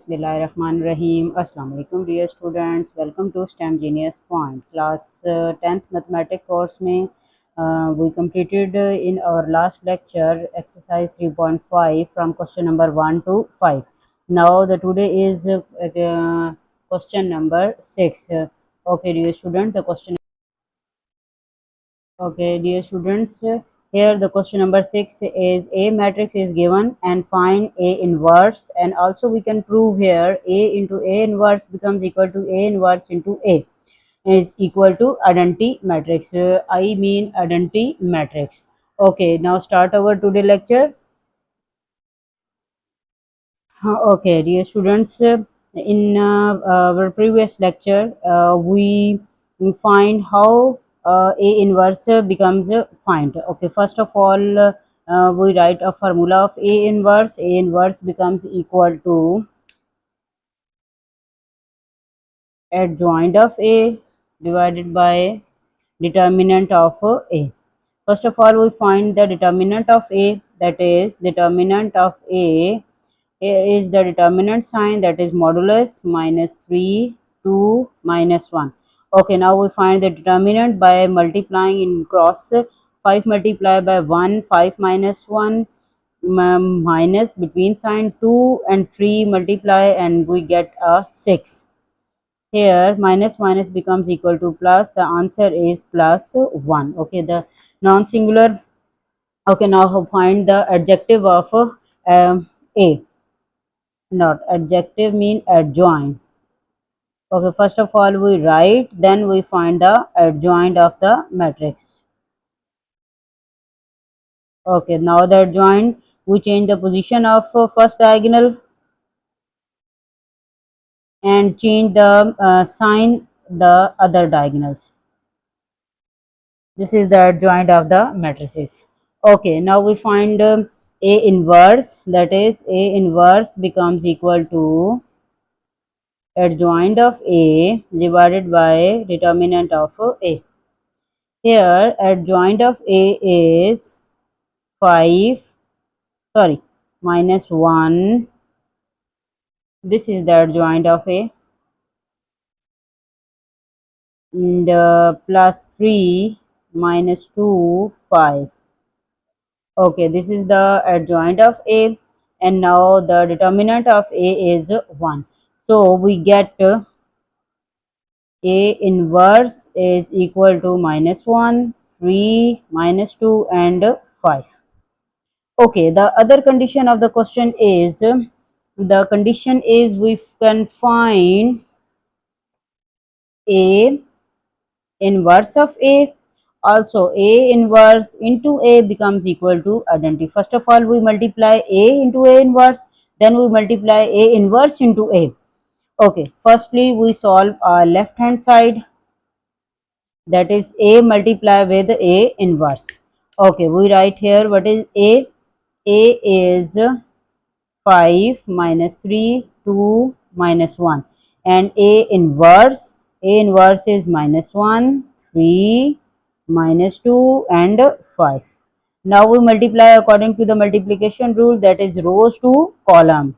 Bismillahirrahmanirrahim. Assalamu alaikum dear students. Welcome to STEM Genius Point. Class 10th Mathematics course में we completed in our last lecture exercise 3.5 from question number 1 to 5. Now the today is question number 6. Okay dear student, the question. Okay, dear students, here the question number 6 is A matrix is given and find A inverse, and also we can prove here A into A inverse becomes equal to A inverse into A is equal to identity matrix. I mean identity matrix. Okay, now start our today lecture. Okay, dear students, in our previous lecture, we find how A inverse becomes find. Okay, first of all, we write a formula of A inverse. A inverse becomes equal to adjoint of A divided by determinant of A. First of all, we find the determinant of A, that is determinant of A is the determinant sign, that is modulus minus 3, 2, minus 1. Okay, now we find the determinant by multiplying in cross 5 multiplied by 1, 5 minus 1 minus between sign 2 and 3 multiply and we get a 6. Here minus minus becomes equal to plus, the answer is plus 1. Okay, the non-singular. Okay, now find the adjective of A. Not adjective mean adjoint. Okay, first of all we write, then we find the adjoint of the matrix. Okay, now the adjoint, we change the position of first diagonal and change the sign the other diagonals. This is the adjoint of the matrices. Okay, now we find A inverse, that is A inverse becomes equal to adjoint of A divided by determinant of A. Here adjoint of A is 5, sorry, minus 1. This is the adjoint of A, and plus 3 minus 2, 5. Okay, this is the adjoint of A, and now the determinant of A is 1. So we get A inverse is equal to minus 1, 3, minus 2 and 5. Okay, the other condition of the question is, the condition is we can find A inverse of A. Also A inverse into A becomes equal to identity. First of all we multiply A into A inverse, then we multiply A inverse into A. Okay, firstly we solve our left hand side, that is A multiply with A inverse. Okay, we write here what is A. A is 5 minus 3, 2, minus 1, and A inverse is minus 1, 3, minus 2 and 5. Now we multiply according to the multiplication rule, that is rows to column.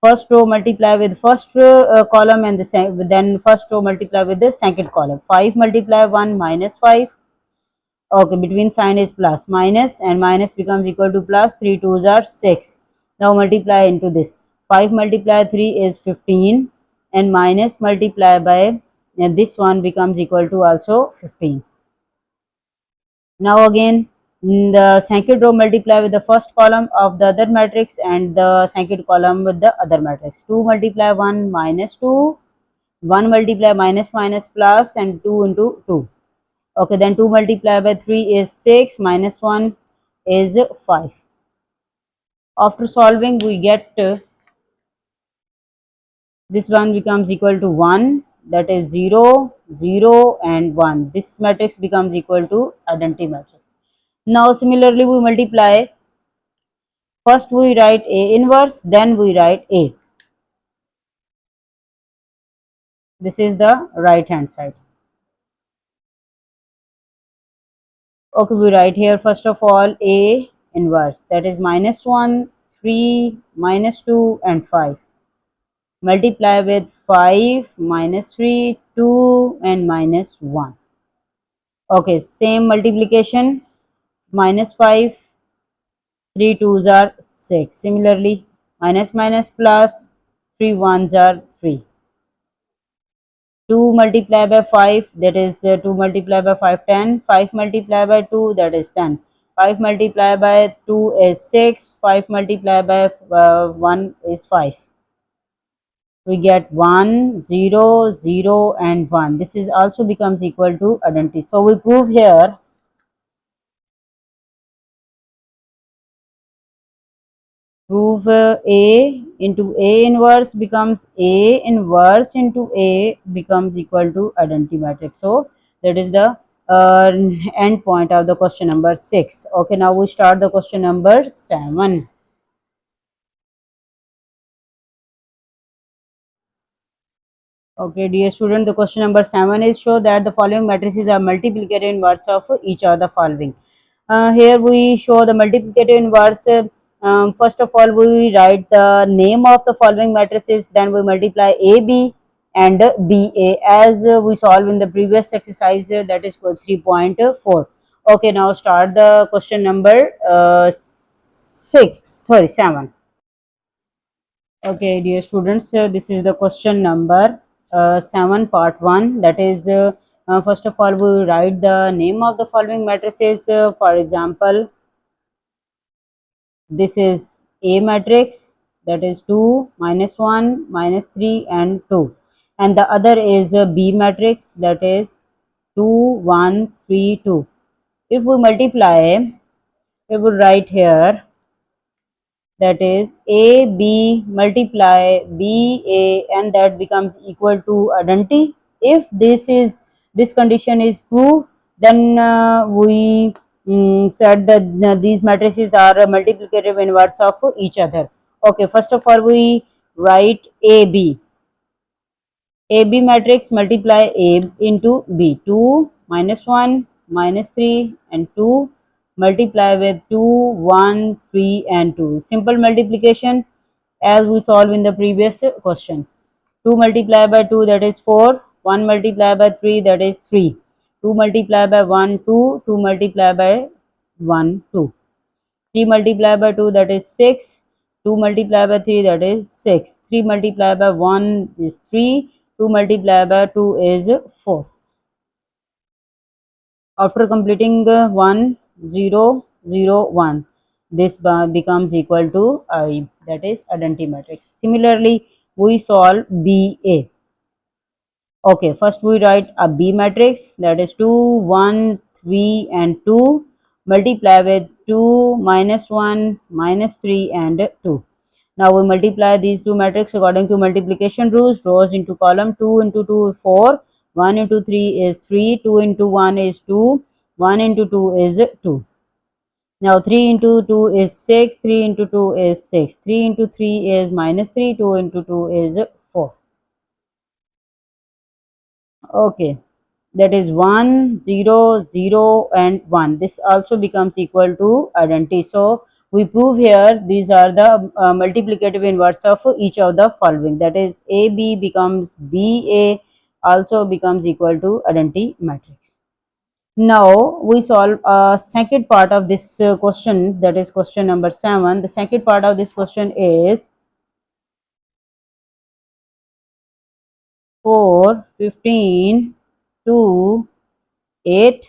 First row multiply with first column and then first row multiply with the second column. 5 multiply 1 minus 5. Okay, between sign is plus, minus, and minus becomes equal to plus. 3 2s are 6. Now multiply into this. 5 multiply 3 is 15, and minus multiply by this one becomes equal to also 15. Now again the second row multiply with the first column of the other matrix and the second column with the other matrix. 2 multiply 1 minus 2, 1 multiply minus minus plus, and 2 into 2. Okay, then 2 multiplied by 3 is 6, minus 1 is 5. After solving we get this one becomes equal to 1, that is 0, 0 and 1. This matrix becomes equal to identity matrix. Now similarly we multiply, first we write A inverse, then we write A. This is the right hand side. Okay, we write here first of all A inverse, that is minus 1, 3, minus 2 and 5. multiply with 5, minus 3, 2 and minus 1. Okay, same multiplication, minus 5, 3 twos are 6. Similarly, minus minus plus, 3 ones are 3. 2 multiplied by 5, that is 2 multiplied by 5, 10. 5 multiplied by 2, that is 10. 5 multiplied by 2 is 6. 5 multiplied by 1 is 5. We get 1, 0, 0 and 1. This is also becomes equal to identity. So we prove here prove A into A inverse becomes A inverse into A becomes equal to identity matrix. So that is the end point of the question number 6. Okay, now we start the question number 7. Okay, dear student, the question number 7 is show that the following matrices are multiplicative inverse of each of the following. Here we show the multiplicative inverse. First of all, we write the name of the following matrices, then we multiply AB and BA as we solve in the previous exercise, that is 3.4. Okay, now start the question number 7. Okay, dear students, this is the question number 7, part 1. That is, first of all, we write the name of the following matrices. For example, this is A matrix, that is 2, minus 1, minus 3 and 2. And the other is B matrix, that is 2, 1, 3, 2. If we multiply, we will write here, that is AB multiply BA and that becomes equal to identity. If this condition is proved, then we said that these matrices are a multiplicative inverse of each other. Okay, first of all we write AB. AB matrix multiply A into B. 2, minus 1, minus 3 and 2 multiply with 2, 1, 3 and 2. Simple multiplication as we solve in the previous question. 2 multiplied by 2, that is 4. 1 multiplied by 3, that is 3. 2 multiplied by 1, 2. 2 multiplied by 1, 2. 3 multiplied by 2, that is 6. 2 multiplied by 3, that is 6. 3 multiplied by 1 is 3. 2 multiplied by 2 is 4. After completing 1, 0, 0, 1, this becomes equal to I, that is identity matrix. Similarly, we solve BA. Okay, first we write a B matrix, that is 2, 1, 3 and 2 multiply with 2, minus 1, minus 3 and 2. Now we multiply these two matrices according to multiplication rules. Rows into column, 2 into 2 is 4, 1 into 3 is 3, 2 into 1 is 2, 1 into 2 is 2. Now 3 into 2 is 6, 3 into 2 is 6, 3 into 3 is minus 3, 2 into 2 is 4. Okay, that is 1, 0, 0 and 1. This also becomes equal to identity. So we prove here these are the multiplicative inverse of each of the following, that is AB becomes BA also becomes equal to identity matrix. Now we solve a second part of this question, that is question number 7. The second part of this question is 4, 15, 2, 8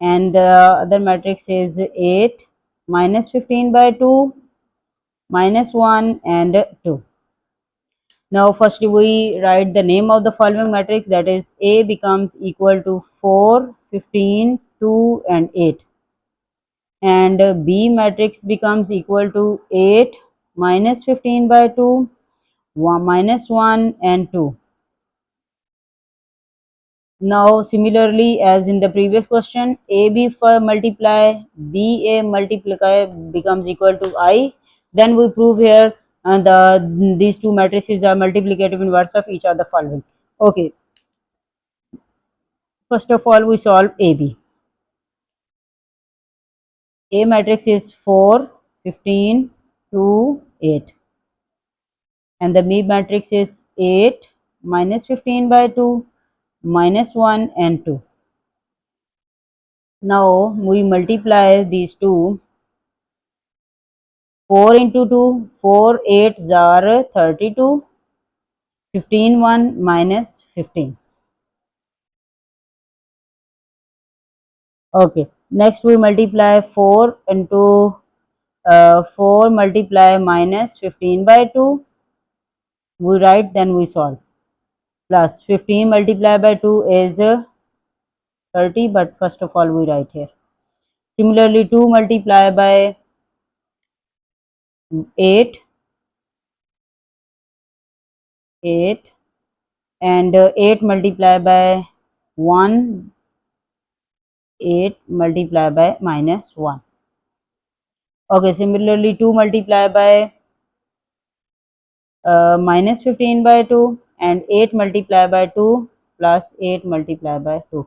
and the other matrix is 8, minus 15 by 2, minus 1 and 2. Now firstly we write the name of the following matrix, that is A becomes equal to 4, 15, 2 and 8 and B matrix becomes equal to 8, minus 15 by 2, 1, minus 1 and 2. Now similarly as in the previous question, AB for multiply BA multiply becomes equal to I. Then we prove here these two matrices are multiplicative inverse of each of the following. Okay, first of all we solve AB. A matrix is 4, 15, 2, 8. and the B matrix is 8 minus 15 by 2 minus 1 and 2. Now we multiply these two. 4 into 2, 4 8s are 32, 15 1 minus 15. Okay, next we multiply 4 into 4 multiply minus 15 by 2, we write, then we solve, plus 15 multiplied by 2 is 30, but first of all we write here. Similarly 2 multiplied by 8, 8, and 8 multiplied by 1, 8 multiplied by minus 1. Okay, similarly 2 multiplied by minus 15 by 2, and 8 multiplied by 2 plus 8 multiplied by 2.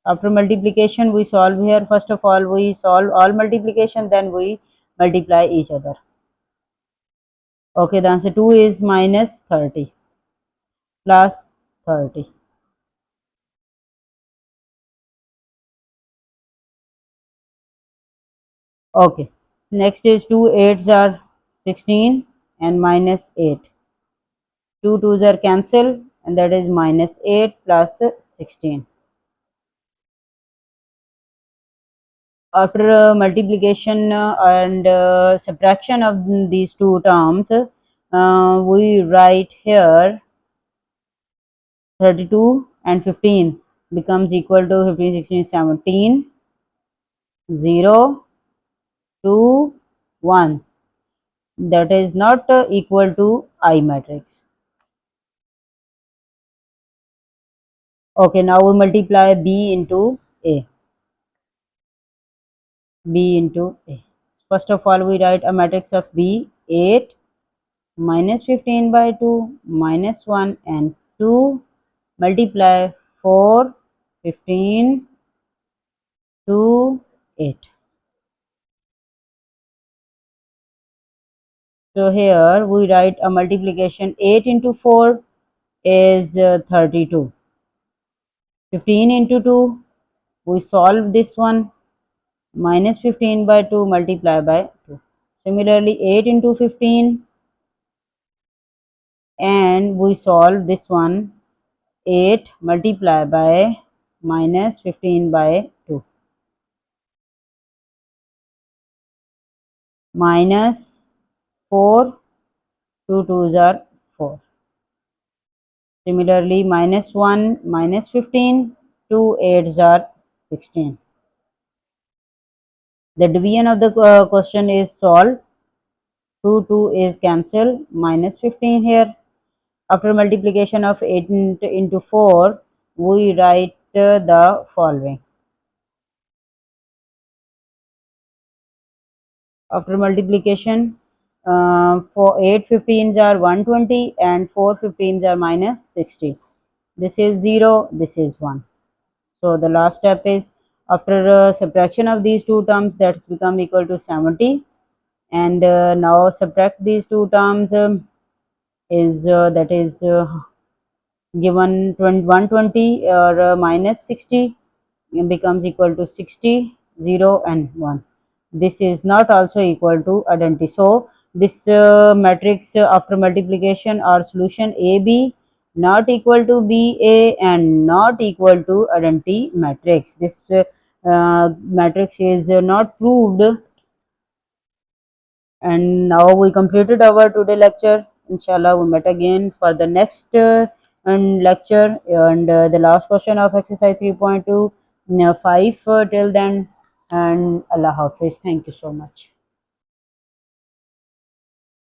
After multiplication we solve here. First of all we solve all multiplication, then we multiply each other. Okay, the answer 2 is minus 30 plus 30. Okay, next is 2 8s are 16 and minus 8. 2 2s are cancelled, and that is minus 8 plus 16. After multiplication and subtraction of these two terms, we write here 32 and 15 becomes equal to 15 16 17, 0 2 1, that is not equal to I matrix. Okay, now we multiply B into A. B into A. First of all we write a matrix of B, 8 minus 15 by 2 minus 1 and 2 multiply 4 15 2 8. So here we write a multiplication, 8 into 4 is 32, 15 into 2 we solve this one, minus 15 by 2 multiply by 2. Similarly 8 into 15, and we solve this one, 8 multiply by minus 15 by 2, minus 4, 2 2s are 4. Similarly minus 1 minus 15, 2 8s are 16. The division of the question is solved. 2 2 is cancelled, minus 15 here. After multiplication of 8 into 4, we write the following. After multiplication, for 8 15s are 120 and 4 15s are minus 60. This is 0, this is 1. So the last step is, after subtraction of these two terms, that's become equal to 70. And now subtract these two terms, is that is given 120 or minus 60 becomes equal to 60, 0 and 1. This is not also equal to identity. So this matrix after multiplication or solution AB not equal to BA and not equal to identity matrix. This matrix is not proved. And now we completed our today lecture. Inshallah we met again for the next and lecture, and the last question of exercise 3.2 5 till then, and Allah Hafiz. Thank you so much.